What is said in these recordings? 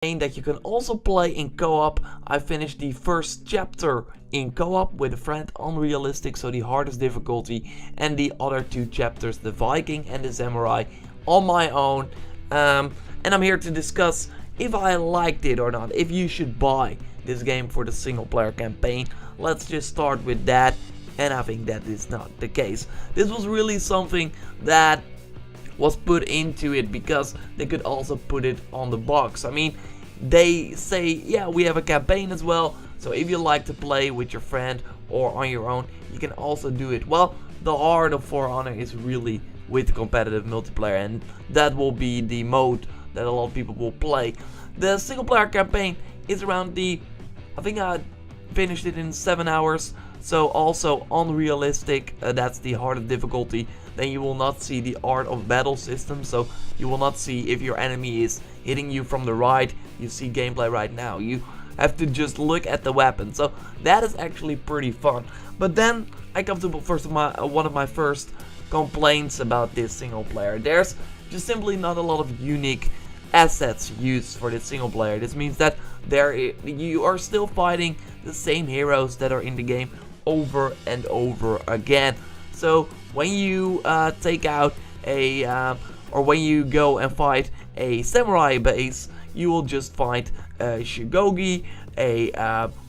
that you can also play in co-op. I finished the first chapter in co-op with a friend on realistic, so the hardest difficulty, and the other 2 chapters, the Viking and the Samurai, on my own. And I'm here to discuss if I liked it or not, if you should buy this game for the single player campaign. Let's just start with that, and I think that is not the case. This was really something that was put into it because they could also put it on the box. I mean, they say, yeah, we have a campaign as well, so if you like to play with your friend or on your own, you can also do it. Well, the heart of For Honor is really with competitive multiplayer, and that will be the mode that a lot of people will play. The single player campaign is around I think I finished it in 7 hours, so also unrealistic, that's the hardest difficulty. Then you will not see the art of battle system, so you will not see if your enemy is hitting you from the right. You see gameplay right now, you have to just look at the weapon, so that is actually pretty fun. But then I come to one of my first complaints about this single player. There's just simply not a lot of unique assets used for this single player. This means that you are still fighting the same heroes that are in the game over and over again. So when you take out or when you go and fight a samurai base, you will just find a Shigogi, a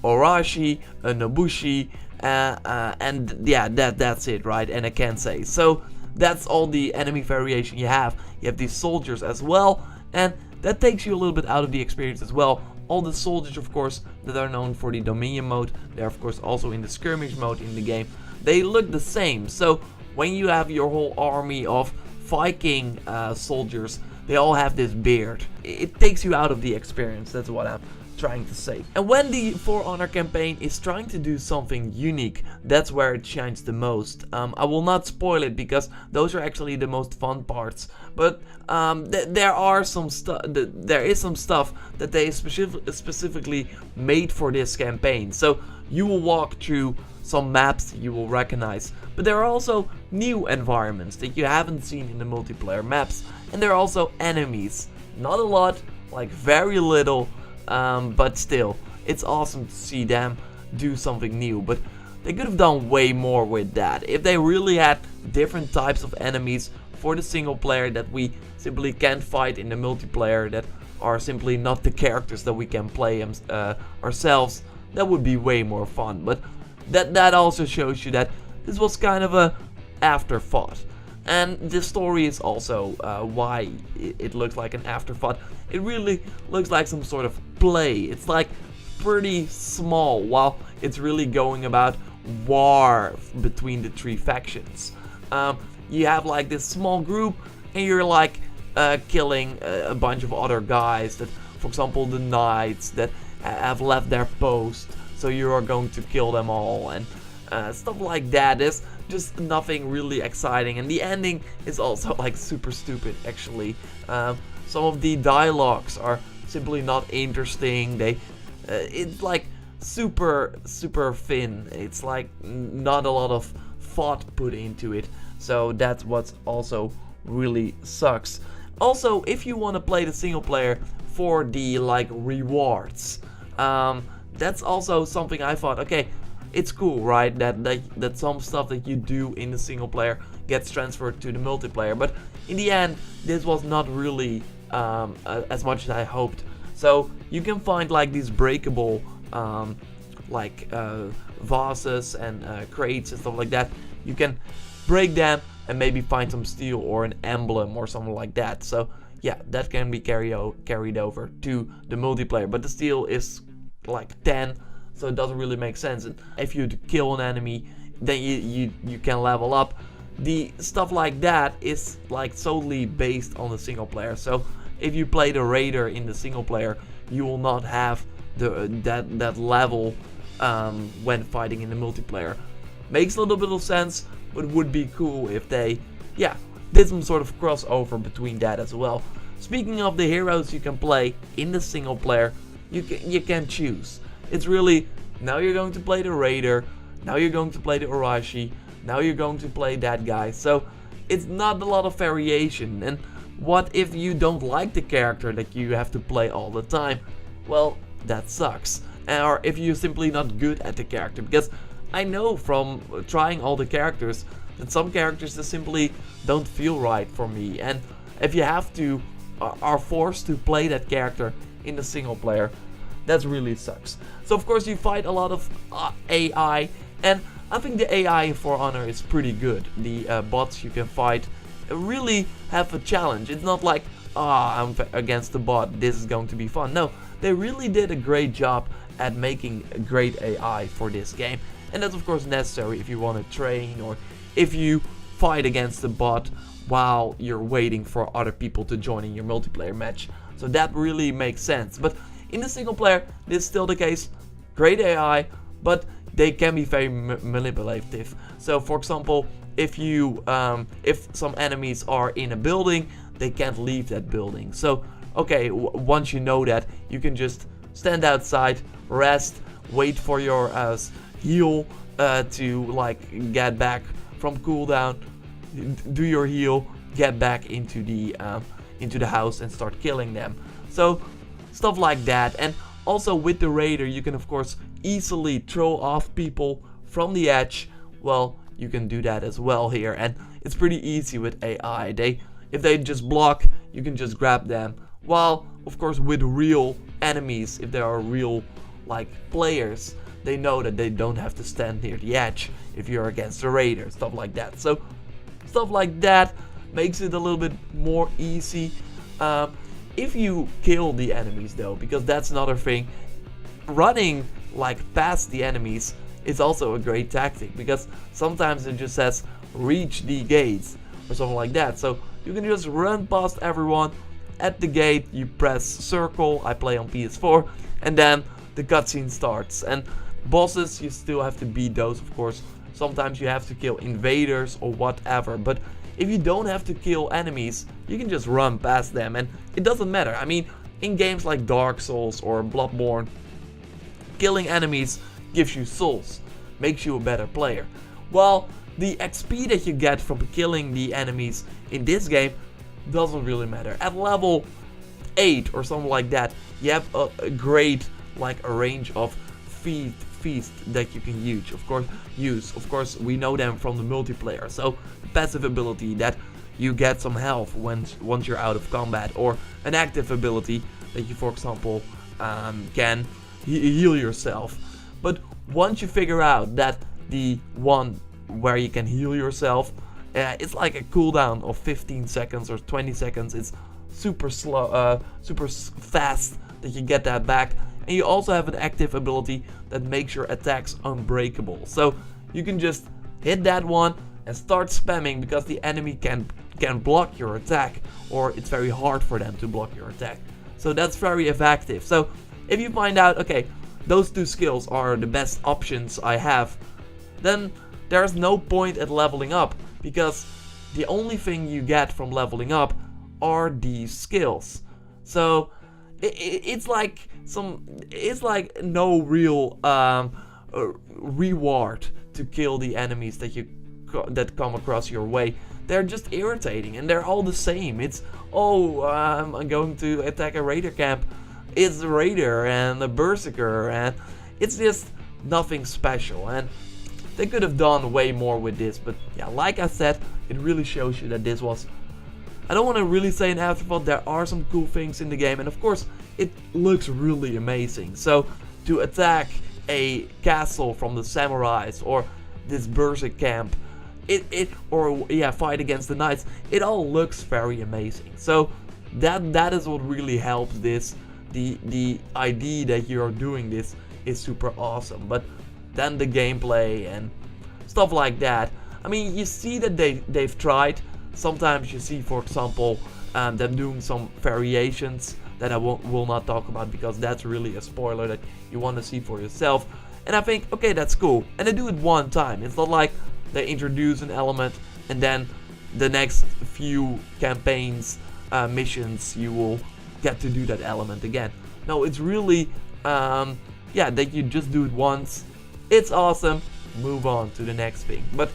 Orashi, a Nobushi, and yeah, that's it, right? And a Kensei. So that's all the enemy variation you have. You have these soldiers as well, and that takes you a little bit out of the experience as well. All the soldiers, of course, that are known for the Dominion mode, they're of course also in the skirmish mode in the game. They look the same, so when you have your whole army of Viking soldiers, they all have this beard. It takes you out of the experience, that's what I'm trying to say. And when the For Honor campaign is trying to do something unique, that's where it shines the most. I will not spoil it because those are actually the most fun parts, but there is some stuff that they specifically made for this campaign. So you will walk through some maps you will recognize, but there are also new environments that you haven't seen in the multiplayer maps, and there are also enemies. Not a lot, like very little, but still, it's awesome to see them do something new. But they could have done way more with that. If they really had different types of enemies for the single player that we simply can't fight in the multiplayer, that are simply not the characters that we can play ourselves, that would be way more fun. But that also shows you that this was kind of a afterthought. And the story is also why it looks like an afterthought. It really looks like some sort of play. It's like pretty small, while it's really going about war between the 3 factions. You have like this small group, and you're like killing a bunch of other guys that, for example, the knights that have left their post, so you are going to kill them all, and stuff like that. There's just nothing really exciting, and the ending is also like super stupid actually. Some of the dialogues are simply not interesting. It's like super thin. It's like not a lot of thought put into it, so that's what's also really sucks. Also, if you want to play the single player for the like rewards, that's also something I thought, okay, it's cool, right, that some stuff that you do in the single player gets transferred to the multiplayer, but in the end this was not really as much as I hoped. So you can find like these breakable vases and crates and stuff like that. You can break them and maybe find some steel or an emblem or something like that. So yeah, that can be carried over to the multiplayer, but the steel is like 10, so it doesn't really make sense. And if you kill an enemy, then you can level up. The stuff like that is like solely based on the single player. So if you play the raider in the single player, you will not have that level when fighting in the multiplayer. Makes a little bit of sense, but it would be cool if they did some sort of crossover between that as well. Speaking of the heroes you can play in the single player, you can choose. It's really, now you're going to play the raider, now you're going to play the Orashi, now you're going to play that guy. So it's not a lot of variation, and what if you don't like the character that you have to play all the time? Well, that sucks. Or if you're simply not good at the character, because I know from trying all the characters that some characters just simply don't feel right for me, and if you have to are forced to play that character in the single player, that really sucks. So of course you fight a lot of AI, and I think the AI in For Honor is pretty good. The bots you can fight really have a challenge. It's not like, I'm against the bot, this is going to be fun. No, they really did a great job at making a great AI for this game. And that's of course necessary if you want to train, or if you fight against the bot while you're waiting for other people to join in your multiplayer match. So that really makes sense. But in the single player, this is still the case. Great AI, but they can be very manipulative. So for example, if some enemies are in a building, they can't leave that building. So okay, once you know that, you can just stand outside, rest, wait for your heal to like get back from cooldown, do your heal, get back into the house and start killing them. So stuff like that. And also with the Raider, you can of course easily throw off people from the edge. Well, you can do that as well here, and it's pretty easy with AI. If they just block, you can just grab them. While of course with real enemies, if there are real like players, they know that they don't have to stand near the edge if you're against a Raider, stuff like that. So stuff like that makes it a little bit more easy. If you kill the enemies though, because that's another thing, running like past the enemies is also a great tactic, because sometimes it just says reach the gates or something like that. So you can just run past everyone at the gate, you press circle, I play on PS4, and then the cutscene starts. And bosses, you still have to beat those of course. Sometimes you have to kill invaders or whatever, but if you don't have to kill enemies, you can just run past them, and it doesn't matter. I mean, in games like Dark Souls or Bloodborne, killing enemies gives you souls, makes you a better player. While the XP that you get from killing the enemies in this game doesn't really matter. At level 8 or something like that, you have a great like a range of feast that you can use. Of course, we know them from the multiplayer. So passive ability that you get some health once you're out of combat, or an active ability that you, for example, can heal yourself. But once you figure out that the one where you can heal yourself, it's like a cooldown of 15 seconds or 20 seconds. It's super slow, super fast that you get that back. And you also have an active ability that makes your attacks unbreakable. So you can just hit that one and start spamming, because the enemy can block your attack, or it's very hard for them to block your attack. So that's very effective. So if you find out, okay, those two skills are the best options I have, then there's no point at leveling up, because the only thing you get from leveling up are these skills. So it's like no real reward to kill the enemies that come across your way. They're just irritating, and they're all the same. It's I'm going to attack a Raider camp. It's a Raider and a Berserker, and it's just nothing special. And they could have done way more with this, but yeah, like I said, it really shows you that this was, I don't want to really say an afterthought. There are some cool things in the game, and of course it looks really amazing. So to attack a castle from the samurais, or this Berserk camp, fight against the knights, it all looks very amazing. So that is what really helps this. The idea that you're doing this is super awesome, but then the gameplay and stuff like that, I mean, you see that they've tried. Sometimes you see, for example, them doing some variations that I will not talk about, because that's really a spoiler that you want to see for yourself. And I think, okay, that's cool. And they do it one time. It's not like they introduce an element and then the next few campaigns, missions, you will get to do that element again. No, it's really, that you just do it once. It's awesome. Move on to the next thing. But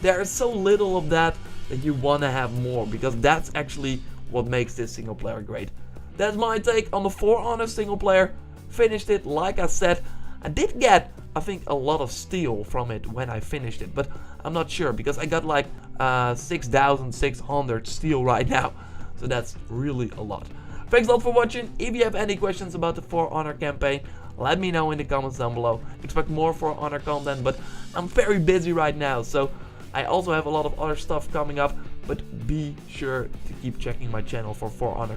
there is so little of that you want to have more, because that's actually what makes this single player great. That's my take on the For Honor single player. Finished it, like I said. I did get, I think, a lot of steel from it when I finished it, but I'm not sure because I got like 6,600 steel right now. So that's really a lot. Thanks a lot for watching. If you have any questions about the For Honor campaign, let me know in the comments down below. Expect more For Honor content, but I'm very busy right now, so I also have a lot of other stuff coming up. But be sure to keep checking my channel for Honor